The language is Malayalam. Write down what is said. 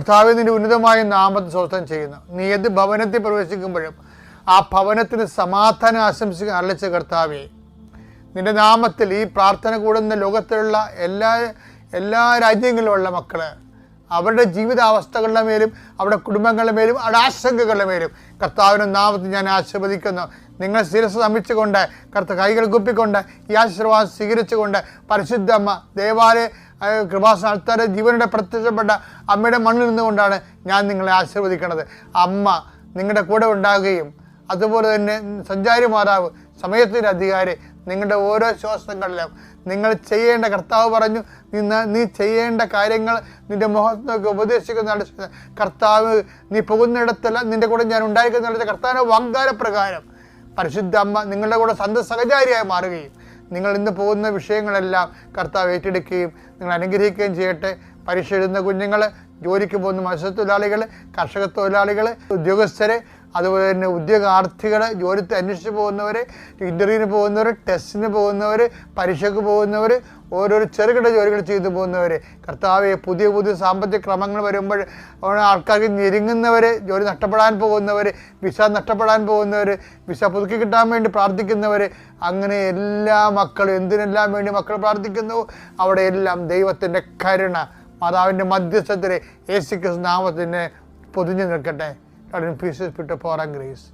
കർത്താവേ, നിന്റെ ഉന്നതമായ നാമത്തെ സ്വസ്ഥം ചെയ്യുന്നു. നീ ഏത് ഭവനത്തിൽ പ്രവേശിക്കുമ്പോഴും ആ ഭവനത്തിന് സമാധാനം ആശംസിക്കാൻ അരളിച്ച കർത്താവേ, നിന്റെ നാമത്തിൽ ഈ പ്രാർത്ഥന കൂടുന്ന ലോകത്തിലുള്ള എല്ലാ രാജ്യങ്ങളിലുമുള്ള മക്കള് അവരുടെ ജീവിതാവസ്ഥകളുടെ മേലും അവരുടെ കുടുംബങ്ങളുടെ മേലും അവരുടെ ആശങ്കകളുടെ മേലും കർത്താവിൻ്റെ നാമത്തിൽ ഞാൻ ആശീർവദിക്കുന്നു. നിങ്ങൾ ശിരസ് നമിച്ചുകൊണ്ട് കൈകൾ കുപ്പിക്കൊണ്ട് ഈ ആശീർവാദം സ്വീകരിച്ചുകൊണ്ട് പരിശുദ്ധ അമ്മ ദേവാലയ കൃപാസ്ഥാനത്താരെ ജീവനുടെ പ്രത്യക്ഷപ്പെട്ട അമ്മയുടെ മണ്ണിൽ നിന്നുകൊണ്ടാണ് ഞാൻ നിങ്ങളെ ആശീർവദിക്കുന്നത്. അമ്മ നിങ്ങളുടെ കൂടെ ഉണ്ടാകുകയും അതുപോലെ തന്നെ സഞ്ചാരി മാതാവ് സമയത്തിൻ്റെ അധികാരി നിങ്ങളുടെ ഓരോ ശ്വാസങ്ങളിലും നിങ്ങൾ ചെയ്യേണ്ട, കർത്താവ് പറഞ്ഞു, നീ ചെയ്യേണ്ട കാര്യങ്ങൾ നിന്റെ മുഖത്തൊക്കെ ഉപദേശിക്കുന്ന കർത്താവ്, നീ പോകുന്നിടത്തല്ല നിന്റെ കൂടെ ഞാൻ ഉണ്ടായിരിക്കുന്ന കർത്താവിൻ്റെ വാഗ്ദാനപ്രകാരം പരിശുദ്ധ അമ്മ നിങ്ങളുടെ കൂടെ സഹചാരിയായി മാറുകയും നിങ്ങൾ ഇന്ന് പോകുന്ന വിഷയങ്ങളെല്ലാം കർത്താവ് ഏറ്റെടുക്കുകയും നിങ്ങൾ അനുഗ്രഹിക്കുകയും ചെയ്യട്ടെ. പരീക്ഷ എഴുതുന്ന കുഞ്ഞുങ്ങൾ, ജോലിക്ക് പോകുന്ന മത്സ്യത്തൊഴിലാളികൾ, കർഷക തൊഴിലാളികൾ, ഉദ്യോഗസ്ഥരെ, അതുപോലെ തന്നെ ഉദ്യോഗാർത്ഥികൾ, ജോലി അന്വേഷിച്ച് പോകുന്നവർ, ഇൻ്റർവ്യൂവിന് പോകുന്നവർ, ടെസ്റ്റിന് പോകുന്നവർ, പരീക്ഷയ്ക്ക് പോകുന്നവർ, ഓരോരോ ചെറുകിട ജോലികൾ ചെയ്തു പോകുന്നവർ, കർത്താവെ പുതിയ സാമ്പത്തിക ക്രമങ്ങൾ വരുമ്പോൾ ആൾക്കാർക്ക് ഞെരുങ്ങുന്നവർ, ജോലി നഷ്ടപ്പെടാൻ പോകുന്നവർ, വിസ നഷ്ടപ്പെടാൻ പോകുന്നവർ, വിസ പുതുക്കി കിട്ടാൻ വേണ്ടി പ്രാർത്ഥിക്കുന്നവർ, അങ്ങനെ എല്ലാ മക്കളും എന്തിനെല്ലാം വേണ്ടി മക്കൾ പ്രാർത്ഥിക്കുന്നു അവിടെ എല്ലാം ദൈവത്തിൻ്റെ കരുണ മാതാവിൻ്റെ മധ്യസ്ഥത്തിലെ യേശുക്രിസ്തു നാമത്തിന് പൊതിഞ്ഞു നിൽക്കട്ടെ. God increases Peter for and grace.